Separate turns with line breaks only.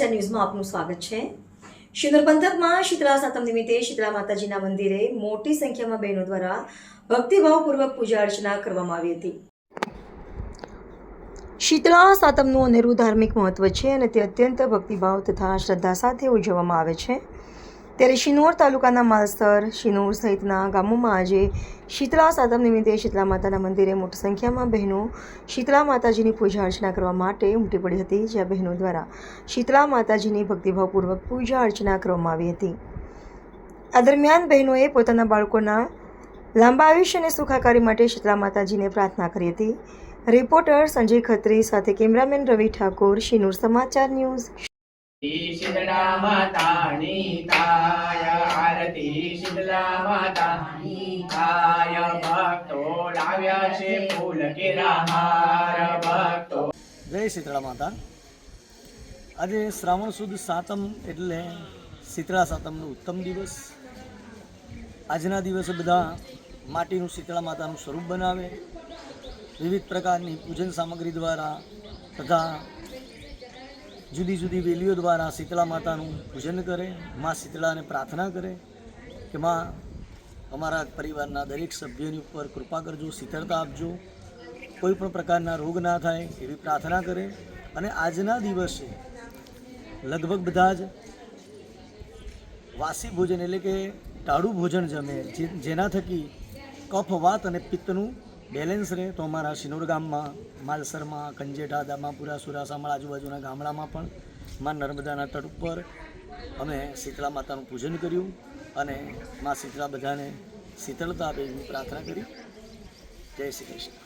નમસ્તે ન્યૂઝમાં આપનું સ્વાગત છે। શિનોર પંથકમાં શીતળા સાતમ નિમિત્તે શીતળા માતાજીના મંદિરે મોટી સંખ્યામાં બહેનો દ્વારા ભક્તિભાવપૂર્વક પૂજા અર્ચના કરવામાં આવી હતી। શીતળા સાતમનું અનેરું ધાર્મિક મહત્વ છે અને તે અત્યંત ભક્તિભાવ તથા શ્રદ્ધા સાથે ઉજવવામાં આવે છે। ત્યારે શિનોર તાલુકાના માલસર, શિનોર સહિતના ગામોમાં આજે શીતળા સાતમ નિમિત્તે શીતળા માતાના મંદિરે મોટી સંખ્યામાં બહેનો શીતળા માતાજીની પૂજા અર્ચના કરવા માટે ઉમટી પડી હતી, જ્યાં બહેનો દ્વારા શીતળા માતાજીની ભક્તિભાવપૂર્વક પૂજા અર્ચના કરવામાં આવી હતી। આ દરમિયાન બહેનોએ પોતાના બાળકોના લાંબા આયુષ્ય અને સુખાકારી માટે શીતળા માતાજીને પ્રાર્થના કરી હતી। રિપોર્ટર સંજય ખત્રી સાથે કેમેરામેન રવિ ઠાકોર, શિનોર સમાચાર ન્યૂઝ।
शीतला मातानी ताय आरती शीतला मातानी ताय भक्तो लाव्या छे फूल केरा हार भक्तो।
जय शीतला माता। आज श्रावण सुद सातम एटले शीतला सातमनो उत्तम दिवस। आजना दिवसे बधा माटीनुं शीतला मातानुं स्वरूप बनावे, विविध प्रकारनी पूजन सामग्री द्वारा तथा जुदी जुदी वेलीओ द्वारा शीतला मातानुं पूजन करे, माँ शीतलाने प्रार्थना करे कि माँ अमारा परिवारना दरेक सभ्योनी उपर कृपा करजो, शीतलता आपजो, कोई पण प्रकारना रोग ना थाय एवी प्रार्थना करे। अने आजना दिवसे लगभग बधा ज वासी भोजन एटले के टाळू भोजन जमे, जेना थकी कफ वात अने पित्तनुं બેલેન્સ રહે। તો અમારા શિનોર ગામમાં, માલસરમાં, કંજેઠા, દામાપુરા, સુરાસામળ આજુબાજુના ગામડામાં પણ માં નર્મદાના તટ ઉપર અમે શીતળા માતાનું પૂજન કર્યું અને માં શીતળા બધાને શીતળતા આપે એવી પ્રાર્થના કરી। જય શ્રી કૃષ્ણ।